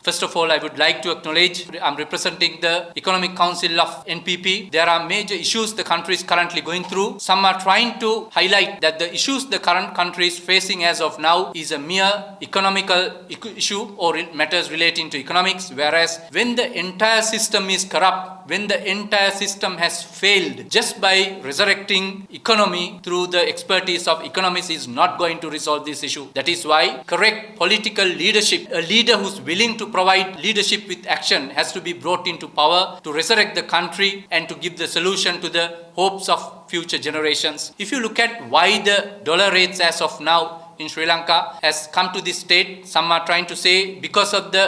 First of all, I would like to acknowledge I'm representing the Economic Council of NPP. There are major issues the country is currently going through. Some are trying to highlight that the issues the current country is facing as of now is a mere economical issue or matters relating to economics, whereas when the entire system is corrupt, when the entire system has failed, just by resurrecting economy through the expertise of economists is not going to resolve this issue. That is why correct political leadership, a leader who's willing to provide leadership with action, has to be brought into power to resurrect the country and to give the solution to the hopes of future generations. If you look at why the dollar rates as of now in Sri Lanka has come to this state, some are trying to say because of the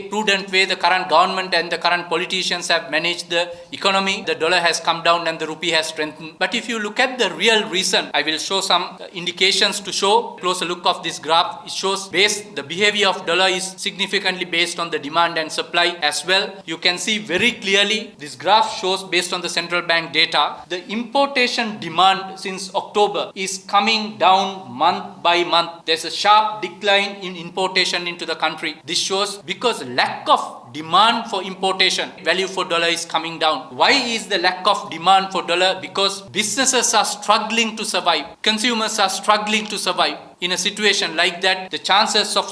prudent way the current government and the current politicians have managed the economy, the dollar has come down and the rupee has strengthened. But if you look at the real reason, I will show some indications to show a closer look of this graph. It shows the behavior of dollar is significantly based on the demand and supply as well. You can see very clearly this graph shows based on the central bank data, the importation demand since October is coming down month by month. There's a sharp decline in importation into the country. This shows because lack of demand for importation, value for dollar is coming down. Why is the lack of demand for dollar? Because businesses are struggling to survive. Consumers are struggling to survive. In a situation like that, the chances of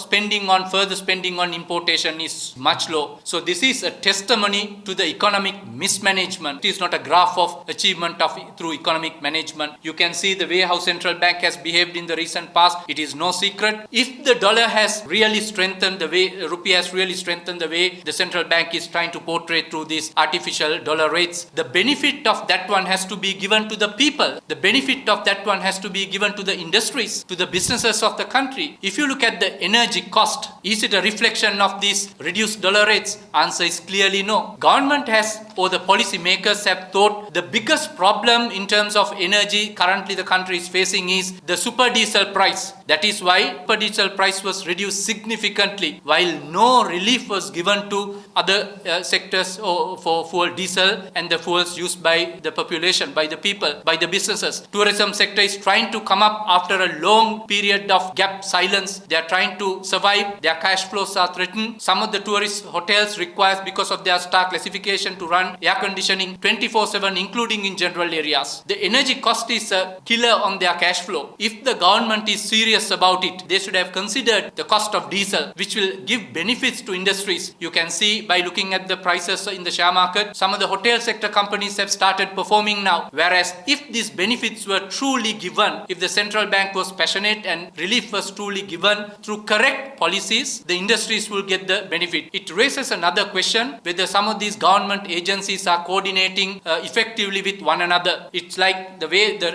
further spending on importation is much low. So this is a testimony to the economic mismanagement. It is not a graph of achievement through economic management. You can see the way how central bank has behaved in the recent past. It is no secret. If the dollar has really strengthened the way, rupee has really strengthened the way the central bank is trying to portray through these artificial dollar rates, the benefit of that one has to be given to the people. The benefit of that one has to be given to the industries, to the businesses of the country. If you look at the energy cost, is it a reflection of these reduced dollar rates? Answer is clearly no. Government has, or the policy makers have thought the biggest problem in terms of energy currently the country is facing is the super diesel price. That is why super diesel price was reduced significantly while no relief was given to other sectors for fuel diesel and the fuels used by the population, by the people, by the businesses. Tourism sector is trying to come up after a long period of gap silence. They are trying to survive. Their cash flows are threatened. Some of the tourist hotels require, because of their star classification, to run air conditioning 24/7, including in general areas. The energy cost is a killer on their cash flow. If the government is serious about it, they should have considered the cost of diesel, which will give benefits to industries. You can see by looking at the prices in the share market, some of the hotel sector companies have started performing now. Whereas if these benefits were truly given, if the central bank was passionate and relief was truly given through correct policies, the industries will get the benefit. It raises another question whether some of these government agencies are coordinating effectively with one another. It's like the way the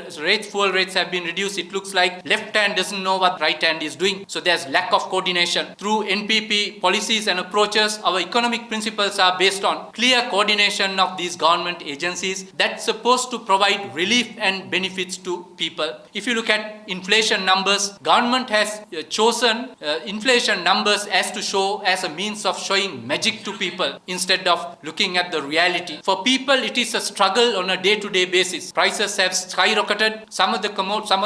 fuel rates have been reduced, it looks like left hand doesn't know what right hand is doing. So there's lack of coordination. Through NPP policies and approaches, our economic principles are based on clear coordination of these government agencies that's supposed to provide relief and benefits to people. If you look at inflation numbers, government has chosen inflation numbers as a means of showing magic to people instead of looking at the reality. For people, it is a struggle on a day-to-day basis. Prices have skyrocketed. Some of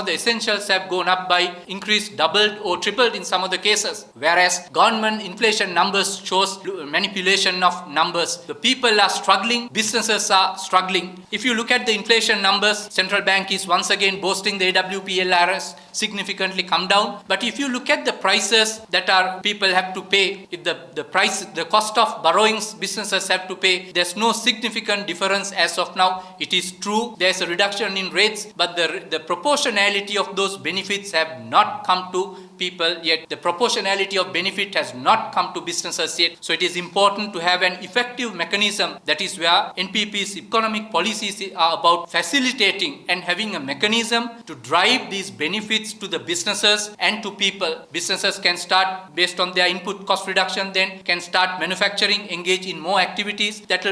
the essentials have gone up by increased, doubled or tripled in some of the cases. Whereas government inflation numbers shows manipulation of numbers. The people are struggling. Businesses are struggling. If you look at the inflation numbers, central bank is once again boasting the AWPLRS significantly come down. But if you look at the prices that people have to pay, if the cost of borrowings businesses have to pay, there's no significant difference as of now. It is true there's a reduction in rates, but the proportionality of those benefits have not come to people yet. The proportionality of benefit has not come to businesses yet. So it is important to have an effective mechanism. That is where NPP's economic policies are about facilitating and having a mechanism to drive these benefits to the businesses and to people. Businesses can start based on their input cost reduction, then can start manufacturing, engage in more activities that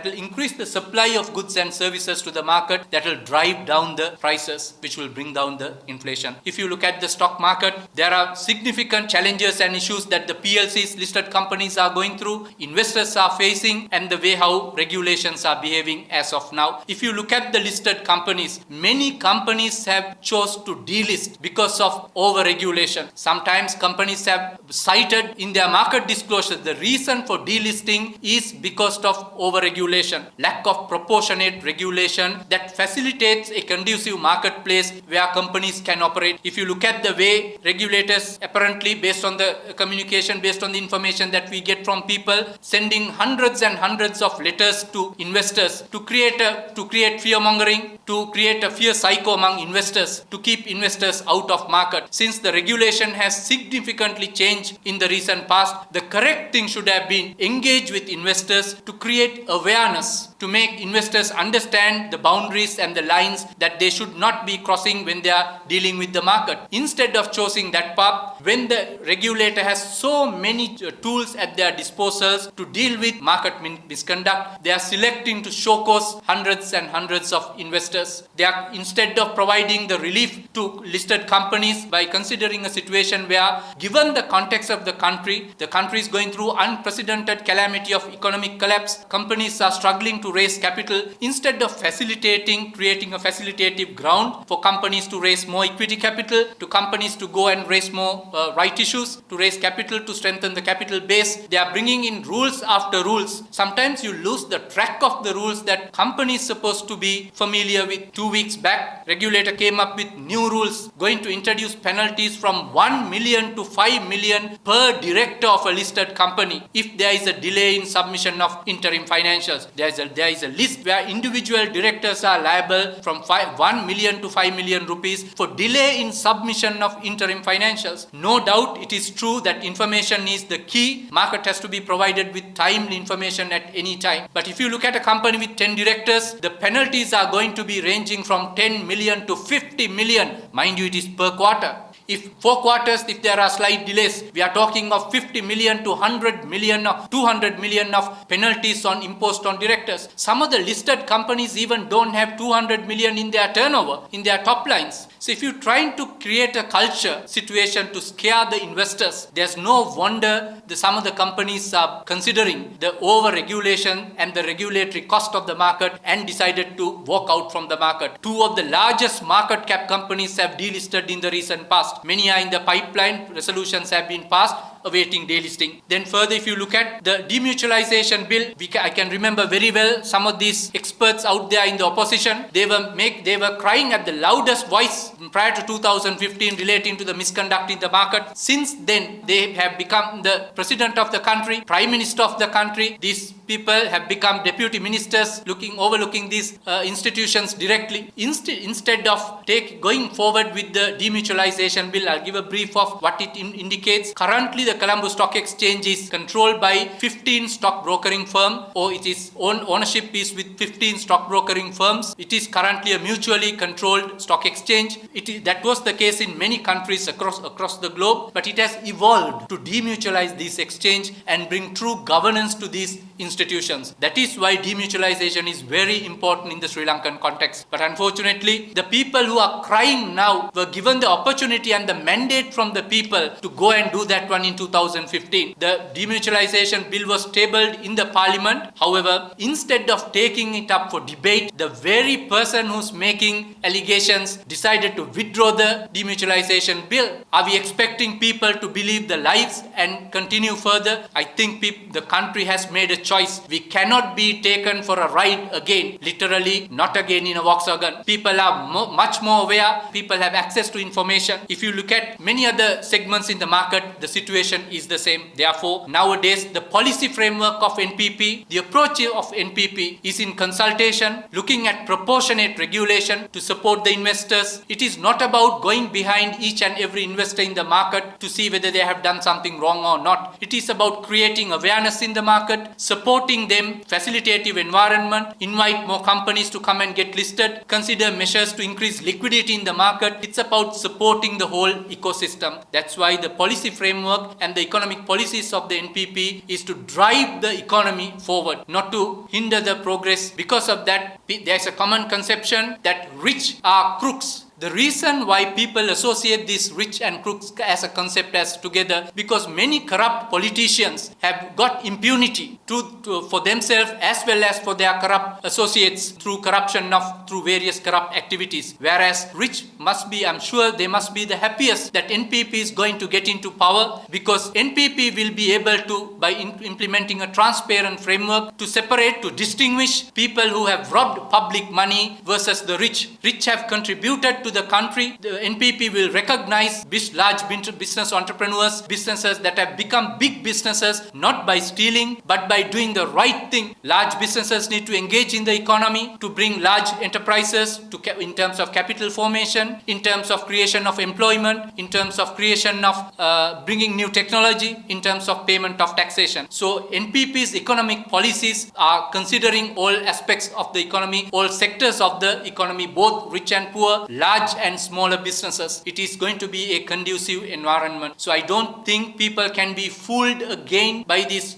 will increase the supply of goods and services to the market, that will drive down the prices, which will bring down the inflation. If you look at the stock market, there There are significant challenges and issues that the PLCs, listed companies, are going through, investors are facing, and the way how regulations are behaving as of now. If you look at the listed companies, many companies have chose to delist because of over-regulation. Sometimes companies have cited in their market disclosure the reason for delisting is because of over-regulation, lack of proportionate regulation that facilitates a conducive marketplace where companies can operate. If you look at the way regulators, apparently based on the communication, based on the information that we get from people, sending hundreds and hundreds of letters to investors to create fear-mongering, to create a fear psycho among investors, to keep investors out of market. Since the regulation has significantly changed in the recent past, the correct thing should have been engage with investors to create awareness, to make investors understand the boundaries and the lines that they should not be crossing when they are dealing with the market. Instead of choosing that path, when the regulator has so many tools at their disposals to deal with market misconduct, they are selecting to show cause hundreds and hundreds of investors. They are, instead of providing the relief to listed companies by considering a situation where, given the context of the country is going through unprecedented calamity of economic collapse, companies are struggling to raise capital. Instead of creating a facilitative ground for companies to raise more equity capital, to companies to go and raise more right issues, to raise capital, to strengthen the capital base, they are bringing in rules after rules. Sometimes you lose the track of the rules that companies supposed to be familiar with. 2 weeks back, regulator came up with new rules going to introduce penalties from 1 million to 5 million per director of a listed company if there is a delay in submission of interim financials. There is a list where individual directors are liable from 1 million to 5 million rupees for delay in submission of interim financials. No doubt it is true that information is the key. Market has to be provided with timely information at any time. But if you look at a company with 10 directors, the penalties are going to be ranging from 10 million to 50 million. Mind you, it is per quarter. If 4 quarters, if there are slight delays, we are talking of 50 million to 100 million or 200 million of penalties imposed on directors. Some of the listed companies even don't have 200 million in their turnover, in their top lines. So if you're trying to create a culture situation to scare the investors, there's no wonder that some of the companies are considering the over-regulation and the regulatory cost of the market and decided to walk out from the market. 2 of the largest market cap companies have delisted in the recent past. Many are in the pipeline. Resolutions have been passed, awaiting delisting. Then further, if you look at the demutualization bill, I can remember very well some of these experts out there in the opposition. They were crying at the loudest voice prior to 2015 relating to the misconduct in the market. Since then, they have become the president of the country, prime minister of the country. These people have become deputy ministers, overlooking these institutions directly. Instead of going forward with the demutualization bill, I'll give a brief of what it indicates. Currently, the Colombo Stock Exchange is controlled by 15 stock brokering firms, or it is ownership is with 15 stock brokering firms. It is currently a mutually controlled stock exchange. That was the case in many countries across the globe, but it has evolved to demutualize this exchange and bring true governance to these institutions. That is why demutualization is very important in the Sri Lankan context. But unfortunately, the people who are crying now were given the opportunity and the mandate from the people to go and do that one in 2015. The demutualization bill was tabled in the parliament. However, instead of taking it up for debate, the very person who's making allegations decided to withdraw the demutualization bill. Are we expecting people to believe the lies and continue further? I think the country has made a choice. We cannot be taken for a ride again, literally, not again in a Volkswagen. People are much more aware. People have access to information. If you look at many other segments in the market, the situation is the same. Therefore, nowadays, the policy framework of NPP, the approach of NPP is in consultation, looking at proportionate regulation to support the investors. It is not about going behind each and every investor in the market to see whether they have done something wrong or not. It is about creating awareness in the market, supporting them, facilitative environment, invite more companies to come and get listed, consider measures to increase liquidity in the market. It's about supporting the whole ecosystem. That's why the policy framework and the economic policies of the NPP is to drive the economy forward, not to hinder the progress. Because of that, there's a common conception that rich are crooks. The reason why people associate this rich and crooks as a concept as together, because many corrupt politicians have got impunity for themselves as well as for their corrupt associates through through various corrupt activities. Whereas rich must be, I'm sure they must be the happiest that NPP is going to get into power, because NPP will be able to, by implementing a transparent framework, to separate, to distinguish people who have robbed public money versus the rich. Rich have contributed to the country. The NPP will recognize large business entrepreneurs, businesses that have become big businesses, not by stealing, but by doing the right thing. Large businesses need to engage in the economy to bring large enterprises in terms of capital formation, in terms of creation of employment, in terms of creation of bringing new technology, in terms of payment of taxation. So NPP's economic policies are considering all aspects of the economy, all sectors of the economy, both rich and poor, large and smaller businesses. It is going to be a conducive environment. So I don't think people can be fooled again by these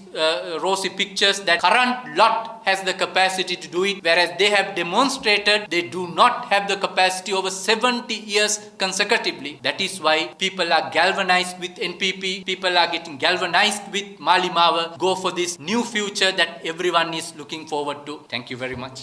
rosy pictures that current lot has the capacity to do it, whereas they have demonstrated they do not have the capacity over 70 years consecutively. That is why people are galvanized with NPP, people are getting galvanized with Malimawa. Go for this new future that everyone is looking forward to. Thank you very much.